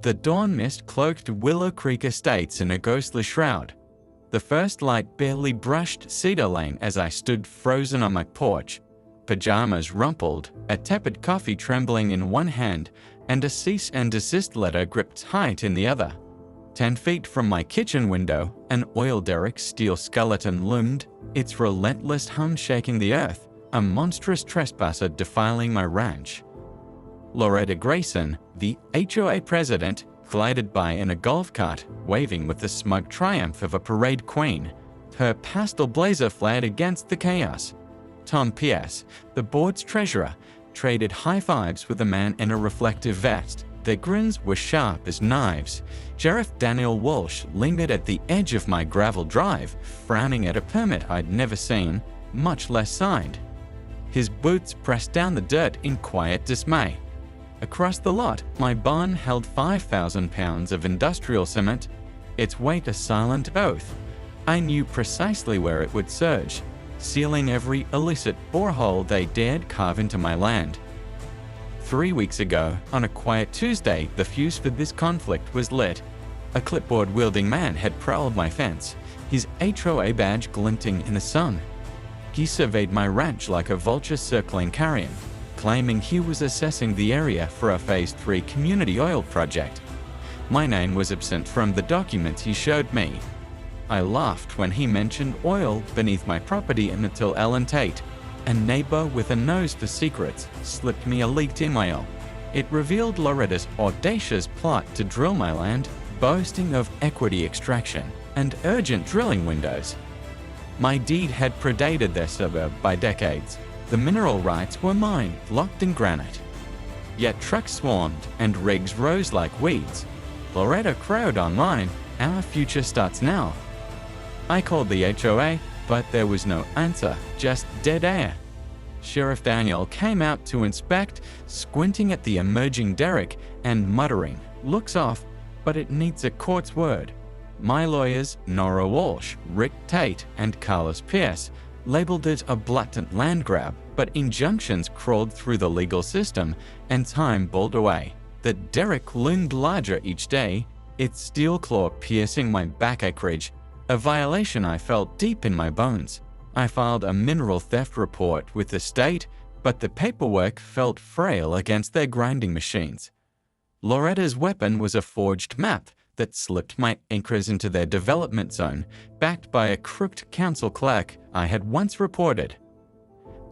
The dawn mist cloaked Willow Creek Estates in a ghostly shroud. The first light barely brushed Cedar Lane as I stood frozen on my porch, pajamas rumpled, a tepid coffee trembling in one hand, and a cease and desist letter gripped tight in the other. 10 feet from my kitchen window, an oil derrick steel skeleton loomed, its relentless hum shaking the earth, a monstrous trespasser defiling my ranch. Loretta Grayson, the HOA president, glided by in a golf cart, waving with the smug triumph of a parade queen. Her pastel blazer flared against the chaos. Tom Pierce, the board's treasurer, traded high fives with a man in a reflective vest. Their grins were sharp as knives. Sheriff Daniel Walsh lingered at the edge of my gravel drive, frowning at a permit I'd never seen, much less signed. His boots pressed down the dirt in quiet dismay. Across the lot, my barn held 5,000 pounds of industrial cement, its weight a silent oath. I knew precisely where it would surge, sealing every illicit borehole they dared carve into my land. 3 weeks ago, on a quiet Tuesday, the fuse for this conflict was lit. A clipboard-wielding man had prowled my fence, his HOA badge glinting in the sun. He surveyed my ranch like a vulture circling carrion, claiming he was assessing the area for a Phase 3 community oil project. My name was absent from the documents he showed me. I laughed when he mentioned oil beneath my property until Ellen Tate, a neighbor with a nose for secrets, slipped me a leaked email. It revealed Loretta's audacious plot to drill my land, boasting of equity extraction and urgent drilling windows. My deed had predated their suburb by decades. The mineral rights were mine, locked in granite. Yet trucks swarmed and rigs rose like weeds. Loretta crowed online, "Our future starts now." I called the HOA, but there was no answer, just dead air. Sheriff Daniel came out to inspect, squinting at the emerging derrick and muttering, "Looks off, but it needs a court's word." My lawyers, Nora Walsh, Rick Tate, and Carlos Pierce, labeled it a blatant land grab, but injunctions crawled through the legal system and time bowled away. The derrick loomed larger each day, its steel claw piercing my back acreage, a violation I felt deep in my bones. I filed a mineral theft report with the state, but the paperwork felt frail against their grinding machines. Loretta's weapon was a forged map that slipped my acres into their development zone, backed by a crooked council clerk I had once reported.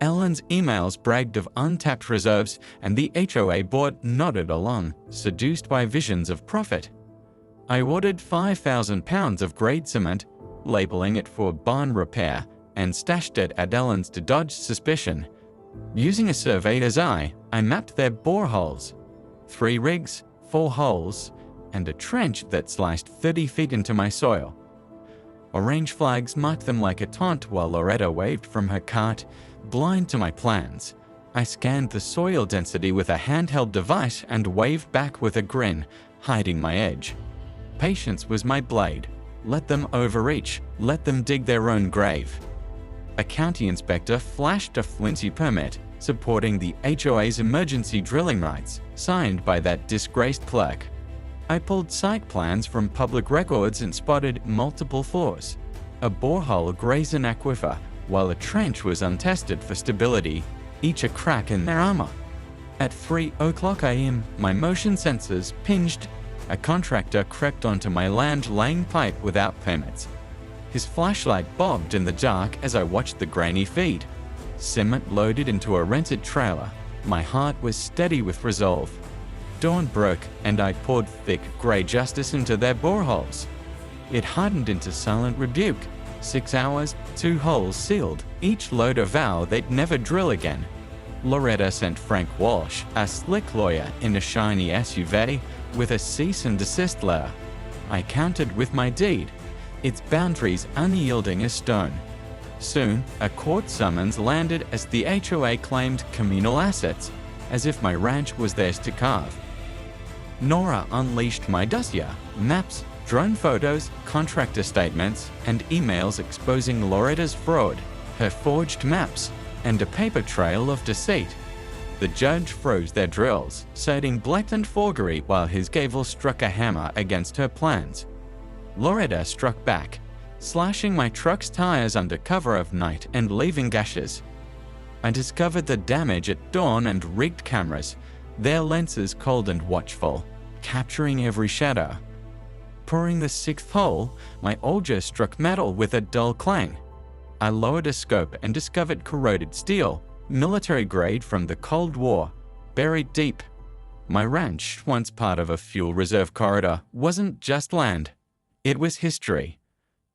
Ellen's emails bragged of untapped reserves, and the HOA board nodded along, seduced by visions of profit. I ordered 5,000 pounds of grade cement, labeling it for barn repair, and stashed it at Ellen's to dodge suspicion. Using a surveyor's eye, I mapped their boreholes. 3 rigs, 4 holes, and a trench that sliced 30 feet into my soil. Orange flags marked them like a taunt while Loretta waved from her cart, blind to my plans. I scanned the soil density with a handheld device and waved back with a grin, hiding my edge. Patience was my blade. Let them overreach, let them dig their own grave. A county inspector flashed a flimsy permit supporting the HOA's emergency drilling rights, signed by that disgraced clerk. I pulled site plans from public records and spotted multiple flaws. A borehole grazed an aquifer, while a trench was untested for stability, each a crack in their armor. At 3:00 a.m., my motion sensors pinged. A contractor crept onto my land laying pipe without permits. His flashlight bobbed in the dark as I watched the grainy feed. Cement loaded into a rented trailer. My heart was steady with resolve. Dawn broke, and I poured thick grey justice into their boreholes. It hardened into silent rebuke. 6 hours, 2 holes sealed, each load a vow they'd never drill again. Loretta sent Frank Walsh, a slick lawyer in a shiny SUV, with a cease and desist letter. I countered with my deed, its boundaries unyielding as stone. Soon, a court summons landed as the HOA claimed communal assets, as if my ranch was theirs to carve. Nora unleashed my dossier, maps, drone photos, contractor statements, and emails exposing Loretta's fraud, her forged maps, and a paper trail of deceit. The judge froze their drills, citing blatant forgery while his gavel struck a hammer against her plans. Loretta struck back, slashing my truck's tires under cover of night and leaving gashes. I discovered the damage at dawn and rigged cameras, their lenses cold and watchful, capturing every shadow. Pouring the sixth hole, my auger struck metal with a dull clang. I lowered a scope and discovered corroded steel, military grade from the Cold War, buried deep. My ranch, once part of a fuel reserve corridor, wasn't just land. It was history.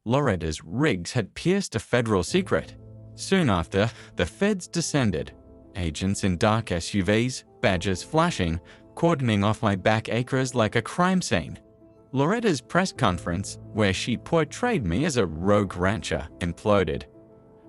Loretta's rigs had pierced a federal secret. Soon after, the feds descended. Agents in dark SUVs, badges flashing, cordoning off my back acres like a crime scene. Loretta's press conference, where she portrayed me as a rogue rancher, imploded.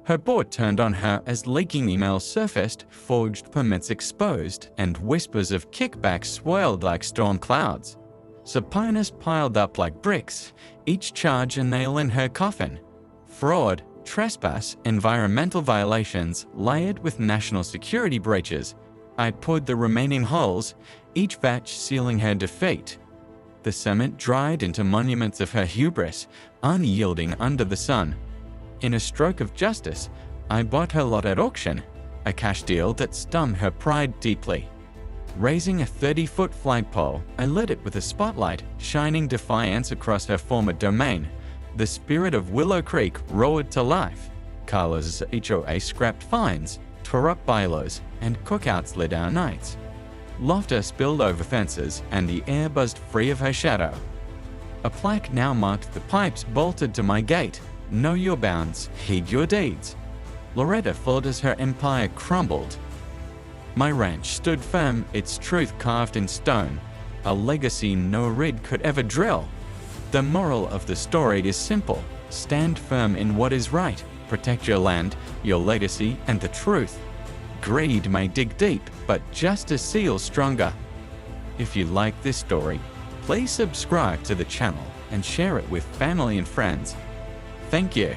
Her board turned on her as leaking emails surfaced, forged permits exposed, and whispers of kickbacks swirled like storm clouds. Subpoenas piled up like bricks, each charge a nail in her coffin. Fraud, trespass, environmental violations layered with national security breaches. I poured the remaining holes, each batch sealing her defeat. The cement dried into monuments of her hubris, unyielding under the sun. In a stroke of justice, I bought her lot at auction, a cash deal that stung her pride deeply. Raising a 30-foot flagpole, I lit it with a spotlight, shining defiance across her former domain. The spirit of Willow Creek roared to life. Carla's HOA scrapped fines, tore up bylaws, and cookouts lit our nights. Laughter spilled over fences, and the air buzzed free of her shadow. A plaque now marked the pipes bolted to my gate. Know your bounds, heed your deeds. Loretta fought as her empire crumbled. My ranch stood firm, its truth carved in stone, a legacy no rig could ever drill. The moral of the story is simple: stand firm in what is right, protect your land, your legacy, and the truth. Greed may dig deep, but justice seals stronger. If you like this story, please subscribe to the channel and share it with family and friends. Thank you.